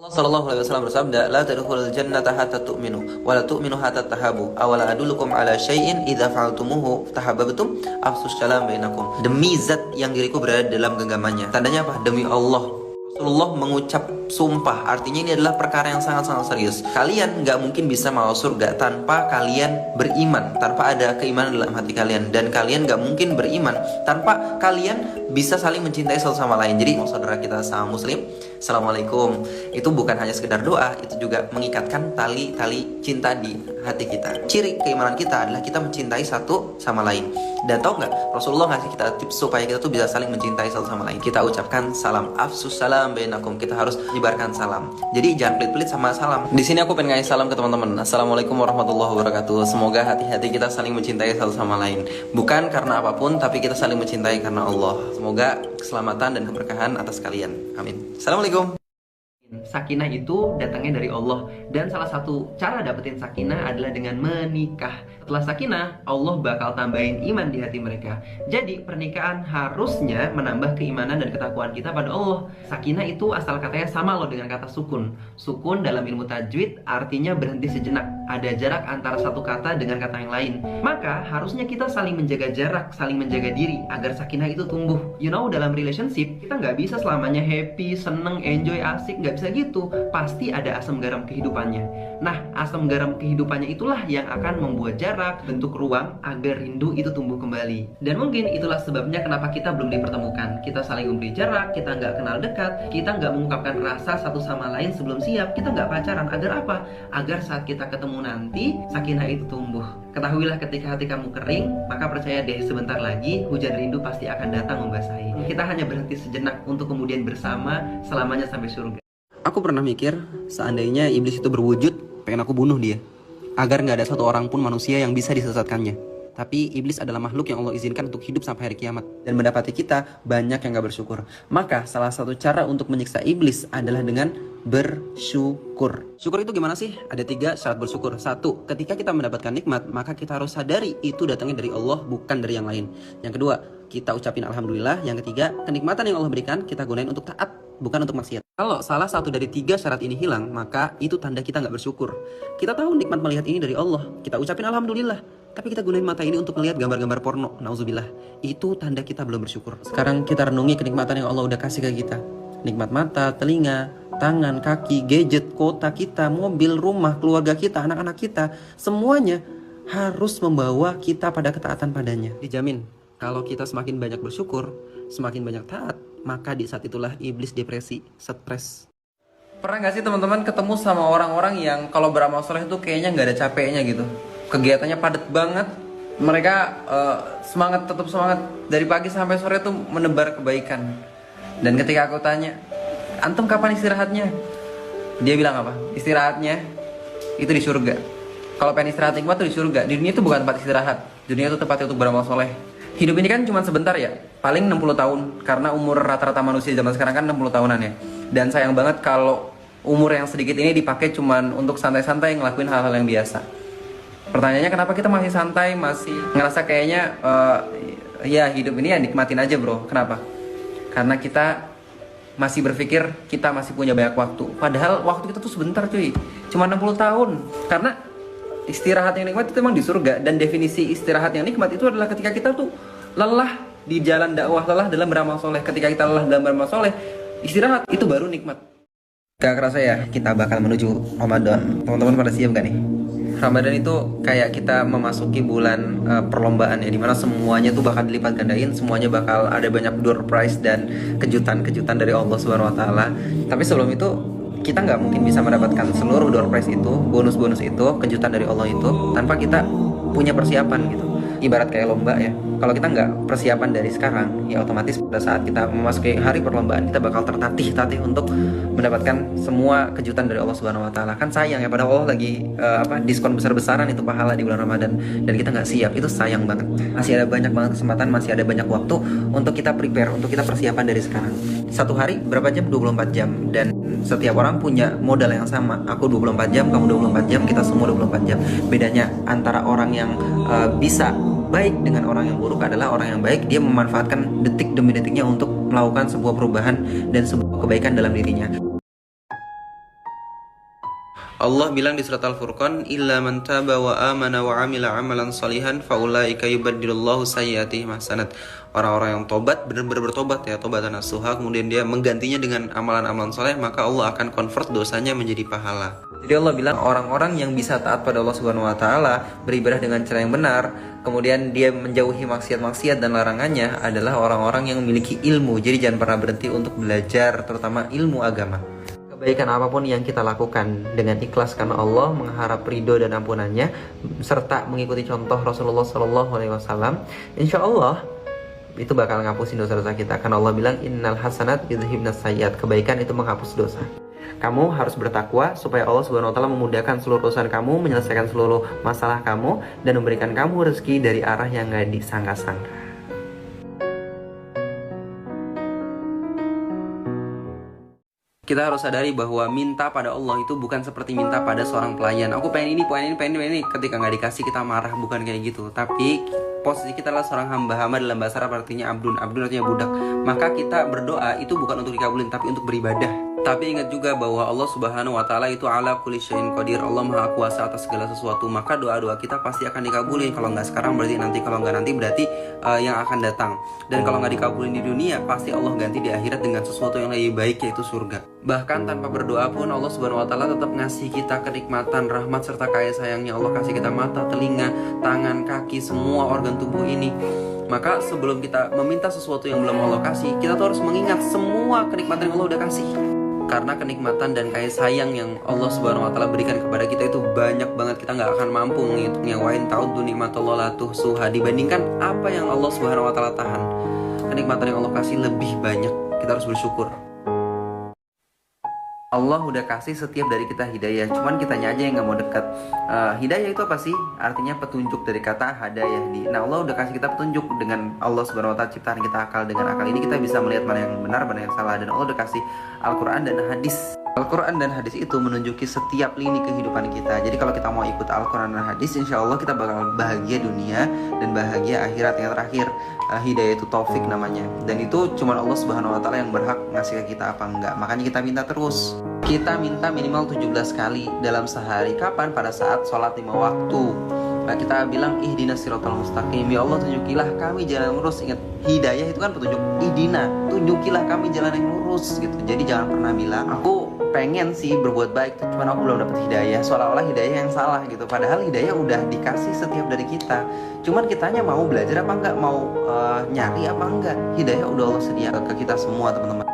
Allah Shallallahu Alaihi Wasallam bersabda, "La tadkhulul jannata hatta tu'minu, wa la tu'minu hatta tahabu. Awala adulukum ala syai'in idza fa'altumuhu tahabbtum afsus salam bainakum." Demi zat yang diriku berada dalam genggamannya. Tandanya apa? Demi Allah. Rasulullah mengucap sumpah, artinya ini adalah perkara yang sangat-sangat serius. Kalian nggak mungkin bisa masuk surga tanpa kalian beriman, tanpa ada keimanan dalam hati kalian. Dan kalian nggak mungkin beriman tanpa kalian bisa saling mencintai satu sama lain. Jadi saudara kita sama muslim, Assalamualaikum, itu bukan hanya sekedar doa, itu juga mengikatkan tali-tali cinta di hati kita. Ciri keimanan kita adalah kita mencintai satu sama lain. Dan tahu nggak, Rasulullah ngasih kita tips supaya kita tuh bisa saling mencintai satu sama lain. Kita ucapkan salam, afsus salam bainakum. Kita harus menyebarkan salam. Jadi jangan pelit-pelit sama salam. Di sini aku pengen ngasih salam ke teman-teman. Assalamualaikum warahmatullahi wabarakatuh. Semoga hati-hati kita saling mencintai satu sama lain. Bukan karena apapun, tapi kita saling mencintai karena Allah. Semoga keselamatan dan keberkahan atas kalian. Amin. Assalamualaikum. Sakinah itu datangnya dari Allah. Dan salah satu cara dapetin sakinah adalah dengan menikah. Setelah sakinah, Allah bakal tambahin iman di hati mereka. Jadi pernikahan harusnya menambah keimanan dan ketakwaan kita pada Allah. Sakinah itu asal katanya sama loh dengan kata sukun. Sukun dalam ilmu tajwid artinya berhenti sejenak. Ada jarak antara satu kata dengan kata yang lain. Maka harusnya kita saling menjaga jarak, saling menjaga diri agar sakinah itu tumbuh. You know, dalam relationship kita nggak bisa selamanya happy, seneng, enjoy, asik. Nggak bisa gitu. Pasti ada asam garam kehidupannya. Nah, asam garam kehidupannya itulah yang akan membuat jarak, bentuk ruang agar rindu itu tumbuh kembali. Dan mungkin itulah sebabnya kenapa kita belum dipertemukan. Kita saling memberi jarak, kita nggak kenal dekat, kita nggak mengungkapkan rasa satu sama lain sebelum siap, kita nggak pacaran. Agar apa? Agar saat kita ketemu nanti, sakinah itu tumbuh. Ketahuilah ketika hati kamu kering, maka percaya deh sebentar lagi hujan rindu pasti akan datang membasahi. Kita hanya berhenti sejenak untuk kemudian bersama selamanya sampai surga. Aku pernah mikir, seandainya iblis itu berwujud, pengen aku bunuh dia, agar nggak ada satu orang pun manusia yang bisa disesatkannya. Tapi iblis adalah makhluk yang Allah izinkan untuk hidup sampai hari kiamat. Dan mendapati kita banyak yang gak bersyukur. Maka salah satu cara untuk menyiksa iblis adalah dengan bersyukur. Syukur itu gimana sih? Ada 3 syarat bersyukur. 1, ketika kita mendapatkan nikmat, maka kita harus sadari itu datangnya dari Allah, bukan dari yang lain. Yang kedua, kita ucapin alhamdulillah. Yang ketiga, kenikmatan yang Allah berikan kita gunain untuk taat, bukan untuk maksiat. Kalau salah satu dari 3 syarat ini hilang, maka itu tanda kita nggak bersyukur. Kita tahu nikmat melihat ini dari Allah, kita ucapin alhamdulillah, tapi kita gunain mata ini untuk melihat gambar-gambar porno, nauzubillah. Itu tanda kita belum bersyukur. Sekarang kita renungi kenikmatan yang Allah udah kasih ke kita. Nikmat mata, telinga, tangan, kaki, gadget, kota kita, mobil, rumah, keluarga kita, anak-anak kita, semuanya harus membawa kita pada ketaatan padanya. Dijamin, kalau kita semakin banyak bersyukur, semakin banyak taat, maka di saat itulah iblis depresi, stres. Pernah gak sih teman-teman ketemu sama orang-orang yang kalau beramal soleh itu kayaknya gak ada capeknya gitu? Kegiatannya padat banget. Mereka semangat, tetap semangat. Dari pagi sampai sore tuh menebar kebaikan. Dan ketika aku tanya, antum kapan istirahatnya? Dia bilang apa? Istirahatnya itu di surga. Kalau pengen istirahat nikmat tuh di surga. Di dunia itu bukan tempat istirahat. Dunia itu tempatnya untuk beramal soleh. Hidup ini kan cuma sebentar ya, paling 60 tahun. Karena umur rata-rata manusia zaman sekarang kan 60 tahunan ya. Dan sayang banget kalau umur yang sedikit ini dipakai cuma untuk santai-santai ngelakuin hal-hal yang biasa. Pertanyaannya kenapa kita masih santai, masih ngerasa kayaknya ya hidup ini ya nikmatin aja bro. Kenapa? Karena kita masih berpikir kita masih punya banyak waktu. Padahal waktu kita tuh sebentar cuy, cuma 60 tahun. Karena istirahat yang nikmat itu emang di surga. Dan definisi istirahat yang nikmat itu adalah ketika kita tuh lelah di jalan dakwah, lelah dalam beramal soleh. Ketika kita lelah dalam beramal soleh, istirahat itu baru nikmat. Gak kerasa ya, kita bakal menuju Ramadan. Teman-teman pada siap gak nih? Ramadan itu kayak kita memasuki bulan perlombaan ya, dimana semuanya tuh bakal dilipat gandain, semuanya bakal ada banyak door prize dan kejutan-kejutan dari Allah Subhanahu Wa Taala. Tapi sebelum itu kita nggak mungkin bisa mendapatkan seluruh door prize itu, bonus-bonus itu, kejutan dari Allah itu tanpa kita punya persiapan gitu. Ibarat kayak lomba ya. Kalau kita nggak persiapan dari sekarang, ya otomatis pada saat kita memasuki hari perlombaan kita bakal tertatih-tatih untuk mendapatkan semua kejutan dari Allah Subhanahu Wa Taala. Kan sayang ya, padahal Allah lagi diskon besar-besaran itu pahala di bulan Ramadan dan kita nggak siap, itu sayang banget. Masih ada banyak banget kesempatan, masih ada banyak waktu untuk kita prepare, untuk kita persiapan dari sekarang. Satu hari berapa jam? 24 jam. Dan setiap orang punya modal yang sama. Aku 24 jam, kamu 24 jam, kita semua 24 jam. Bedanya antara orang yang bisa baik dengan orang yang buruk adalah orang yang baik dia memanfaatkan detik demi detiknya untuk melakukan sebuah perubahan dan sebuah kebaikan dalam dirinya. Allah bilang di surat Al-Furqan, illa man taba wa amana wa amila amalan salihan faulaika yubaddilullahu sayyiatihim hasanat. Orang-orang yang tobat, benar-benar bertobat ya, tobatan nasuha, kemudian dia menggantinya dengan amalan-amalan soleh, maka Allah akan convert dosanya menjadi pahala. Jadi Allah bilang orang-orang yang bisa taat pada Allah Subhanahu wa taala, beribadah dengan cara yang benar, kemudian dia menjauhi maksiat-maksiat dan larangannya adalah orang-orang yang memiliki ilmu. Jadi jangan pernah berhenti untuk belajar, terutama ilmu agama. Kebaikan apapun yang kita lakukan dengan ikhlas karena Allah, mengharap ridho dan ampunannya, serta mengikuti contoh Rasulullah SAW, insya Allah itu bakal ngapusin dosa-dosa kita. Karena Allah bilang, innal hasanat yudhibnas sayyiat, kebaikan itu menghapus dosa. Kamu harus bertakwa supaya Allah Subhanahu wa taala memudahkan seluruh urusan kamu, menyelesaikan seluruh masalah kamu, dan memberikan kamu rezeki dari arah yang gak disangka-sangka. Kita harus sadari bahwa minta pada Allah itu bukan seperti minta pada seorang pelayan. Aku pengen ini. Ketika nggak dikasih kita marah, bukan kayak gitu. Tapi posisi kita adalah seorang hamba dalam bahasa Arab artinya abdun artinya budak. Maka kita berdoa itu bukan untuk dikabulin, tapi untuk beribadah. Tapi ingat juga bahwa Allah Subhanahu wa taala itu ala kulli syai'in qadir. Allah Maha Kuasa atas segala sesuatu. Maka doa-doa kita pasti akan dikabulin. Kalau nggak sekarang berarti nanti, kalau nggak nanti berarti yang akan datang. Dan kalau nggak dikabulin di dunia, pasti Allah ganti di akhirat dengan sesuatu yang lebih baik, yaitu surga. Bahkan tanpa berdoa pun Allah Subhanahu wa taala tetap ngasih kita kenikmatan, rahmat serta kasih sayangnya. Allah kasih kita mata, telinga, tangan, kaki, semua organ tubuh ini. Maka sebelum kita meminta sesuatu yang belum Allah kasih, kita tuh harus mengingat semua kenikmatan yang Allah udah kasih. Karena kenikmatan dan kasih sayang yang Allah Subhanahu wa taala berikan kepada kita itu banyak banget, kita nggak akan mampu menghitungnya. Wa in ta'uddu ni'matallahi la tuhsuha. Dibandingkan apa yang Allah Subhanahu wa taala tahan, kenikmatan yang Allah kasih lebih banyak. Kita harus bersyukur. Allah udah kasih setiap dari kita hidayah, cuman kitanya aja yang gak mau dekat. Hidayah itu apa sih? Artinya petunjuk dari kata hadayah. Nah, Allah udah kasih kita petunjuk. Dengan Allah Subhanahu wa taala ciptaan kita akal. Dengan akal ini kita bisa melihat mana yang benar, mana yang salah. Dan Allah udah kasih Al-Quran dan hadis. Al-Quran dan hadis itu menunjuki setiap lini kehidupan kita. Jadi kalau kita mau ikut Al-Quran dan hadis, insya Allah kita bakal bahagia dunia dan bahagia akhirat. Yang terakhir, hidayah itu taufik namanya. Dan itu cuma Allah Subhanahu wa taala yang berhak ngasih ke kita apa enggak. Makanya kita minta terus. Kita minta minimal 17 kali dalam sehari. Kapan? Pada saat sholat 5 waktu. Nah, kita bilang ihdinas siratal mustaqim. Ya Allah, tunjukilah kami jalan yang lurus. Ingat, hidayah itu kan petunjuk. Ihdina, tunjukilah kami jalan yang lurus gitu. Jadi jangan pernah bilang aku pengen sih berbuat baik, cuman aku belum dapat hidayah, seolah-olah hidayah yang salah gitu. Padahal hidayah udah dikasih setiap dari kita. Cuman kitanya mau belajar apa enggak, mau nyari apa enggak. Hidayah udah Allah sedia ke kita semua, teman-teman.